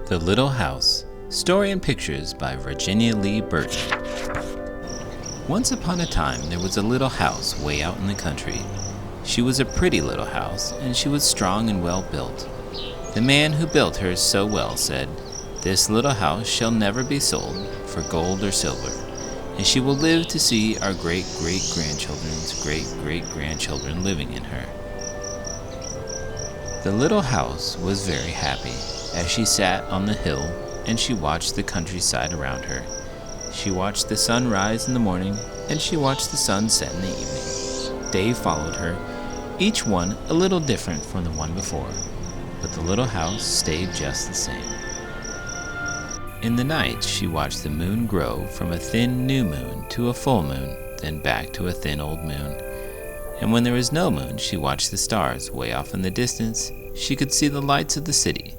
The Little House. Story and pictures by Virginia Lee Burton. Once upon a time, there was a little house way out in the country. She was a pretty little house, and she was strong and well built. The man who built her so well said, "This little house shall never be sold for gold or silver, and she will live to see our great-great-grandchildren's great-great-grandchildren living in her." The little house was very happy as she sat on the hill and she watched the countryside around her. She watched the sun rise in the morning and she watched the sun set in the evening. Day followed her, each one a little different from the one before, but the little house stayed just the same. In the night, she watched the moon grow from a thin new moon to a full moon, then back to a thin old moon. And when there was no moon, she watched the stars. Way off in the distance, she could see the lights of the city.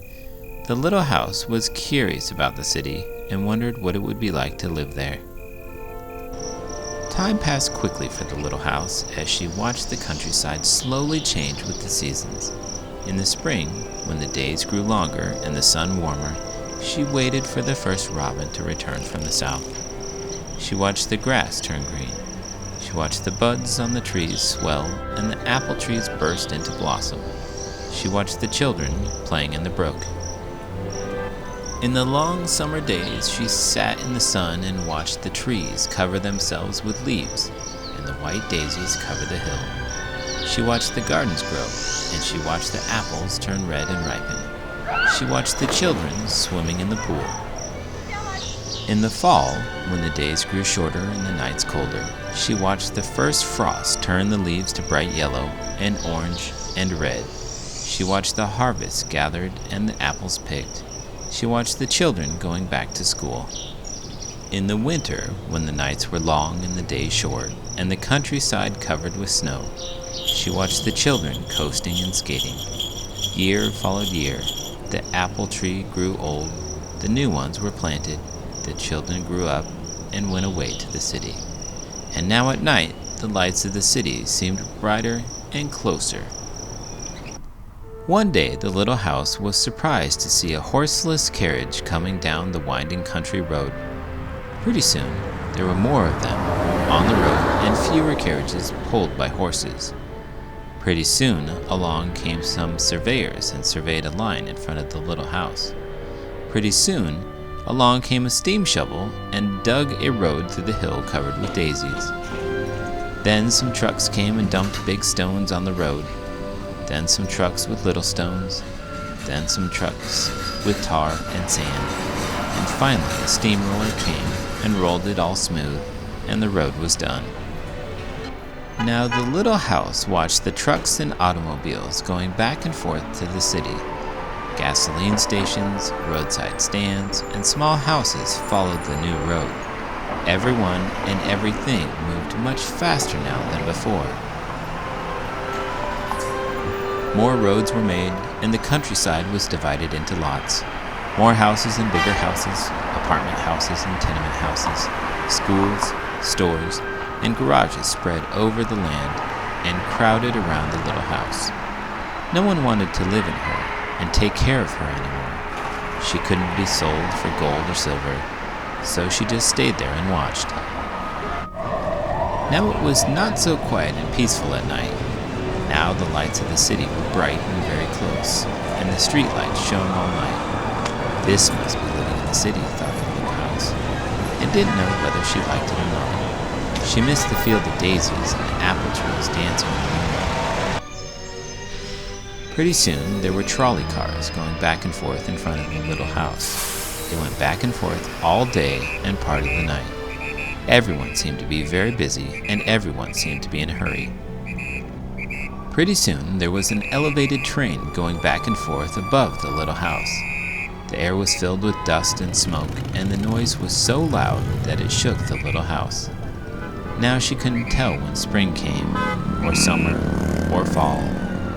The little house was curious about the city and wondered what it would be like to live there. Time passed quickly for the little house as she watched the countryside slowly change with the seasons. In the spring, when the days grew longer and the sun warmer, she waited for the first robin to return from the south. She watched the grass turn green. She watched the buds on the trees swell and the apple trees burst into blossom. She watched the children playing in the brook. In the long summer days, she sat in the sun and watched the trees cover themselves with leaves, and the white daisies cover the hill. She watched the gardens grow, and she watched the apples turn red and ripen. She watched the children swimming in the pool. In the fall, when the days grew shorter and the nights colder, she watched the first frost turn the leaves to bright yellow and orange and red. She watched the harvest gathered and the apples picked. She watched the children going back to school. In the winter, when the nights were long and the days short, and the countryside covered with snow, she watched the children coasting and skating. Year followed year. The apple tree grew old. The new ones were planted. The children grew up and went away to the city. And now at night, the lights of the city seemed brighter and closer. One day, the little house was surprised to see a horseless carriage coming down the winding country road. Pretty soon, there were more of them on the road and fewer carriages pulled by horses. Pretty soon, along came some surveyors and surveyed a line in front of the little house. Pretty soon, along came a steam shovel and dug a road through the hill covered with daisies. Then some trucks came and dumped big stones on the road. Then some trucks with little stones. Then some trucks with tar and sand. And finally a steamroller came and rolled it all smooth, and the road was done. Now the little house watched the trucks and automobiles going back and forth to the city. Gasoline stations, roadside stands, and small houses followed the new road. Everyone and everything moved much faster now than before. More roads were made, and the countryside was divided into lots. More houses and bigger houses, apartment houses and tenement houses, schools, stores, and garages spread over the land and crowded around the little house. No one wanted to live in her and take care of her anymore. She couldn't be sold for gold or silver, so she just stayed there and watched. Now it was not so quiet and peaceful at night. Now the lights of the city were bright and very close, and the street lights shone all night. This must be living in the city, thought the little house, and didn't know whether she liked it or not. She missed the field of daisies and the apple trees dancing in the moonlight. Pretty soon, there were trolley cars going back and forth in front of the little house. They went back and forth all day and part of the night. Everyone seemed to be very busy, and everyone seemed to be in a hurry. Pretty soon, there was an elevated train going back and forth above the little house. The air was filled with dust and smoke, and the noise was so loud that it shook the little house. Now she couldn't tell when spring came, or summer, or fall,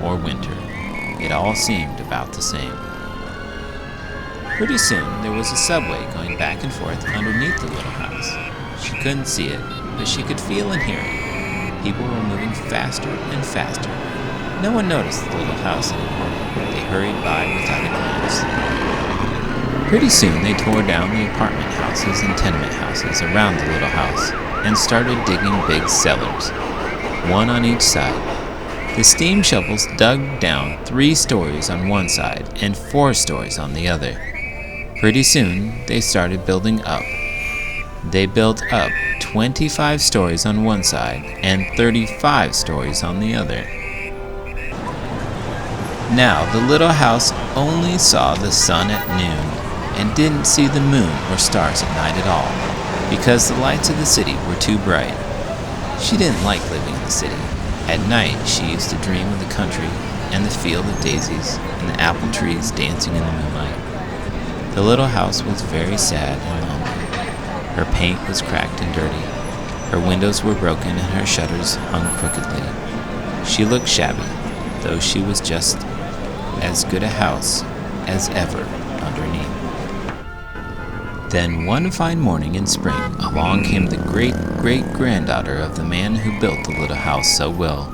or winter. It all seemed about the same. Pretty soon, there was a subway going back and forth underneath the little house. She couldn't see it, but she could feel and hear it. People were moving faster and faster. No one noticed the little house anymore. They hurried by without a glance. Pretty soon they tore down the apartment houses and tenement houses around the little house and started digging big cellars, one on each side. The steam shovels dug down 3 stories on one side and 4 stories on the other. Pretty soon they started building up. They built up 25 stories on one side and 35 stories on the other. Now the little house only saw the sun at noon and didn't see the moon or stars at night at all, because the lights of the city were too bright. She didn't like living in the city. At night she used to dream of the country and the field of daisies and the apple trees dancing in the moonlight. The little house was very sad and lonely. Her paint was cracked and dirty. Her windows were broken and her shutters hung crookedly. She looked shabby, though she was just as good a house as ever underneath. Then one fine morning in spring, along came the great-great-granddaughter of the man who built the little house so well.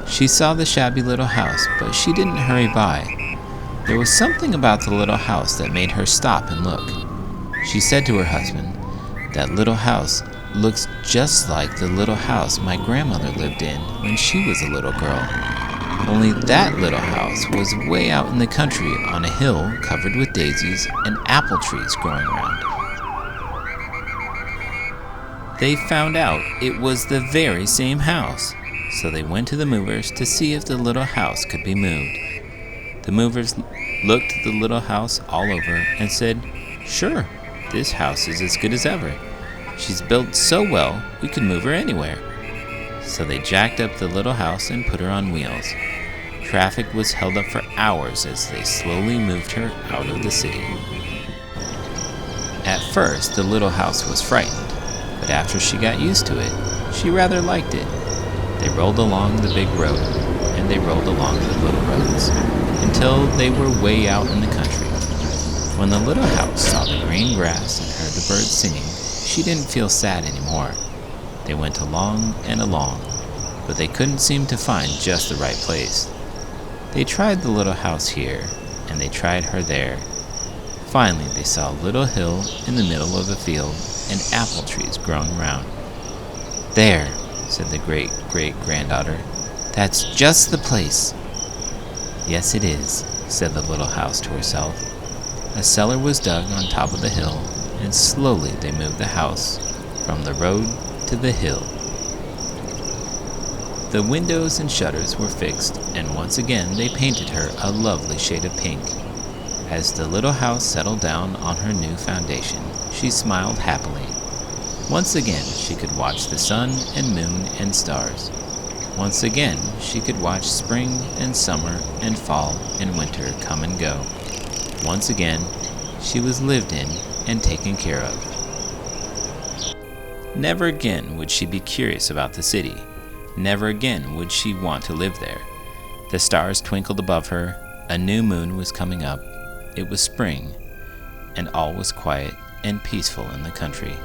She saw the shabby little house, but she didn't hurry by. There was something about the little house that made her stop and look. She said to her husband, "That little house looks just like the little house my grandmother lived in when she was a little girl. Only that little house was way out in the country on a hill covered with daisies and apple trees growing around." They found out it was the very same house, so they went to the movers to see if the little house could be moved. The movers looked the little house all over and said, "Sure, this house is as good as ever. She's built so well we can move her anywhere." So they jacked up the little house and put her on wheels. Traffic was held up for hours as they slowly moved her out of the city. At first, the little house was frightened, but after she got used to it, she rather liked it. They rolled along the big road, and they rolled along the little roads, until they were way out in the country. When the little house saw the green grass and heard the birds singing, she didn't feel sad anymore. They went along and along, but they couldn't seem to find just the right place. They tried the little house here, and they tried her there. Finally, they saw a little hill in the middle of a field and apple trees growing around. "There," said the great-great-granddaughter. "That's just the place." "Yes, it is," said the little house to herself. A cellar was dug on top of the hill, and slowly they moved the house from the road to the hill. The windows and shutters were fixed, and once again they painted her a lovely shade of pink. As the little house settled down on her new foundation, she smiled happily. Once again she could watch the sun and moon and stars. Once again she could watch spring and summer and fall and winter come and go. Once again she was lived in and taken care of. Never again would she be curious about the city. Never again would she want to live there. The stars twinkled above her. A new moon was coming up. It was spring, and all was quiet and peaceful in the country.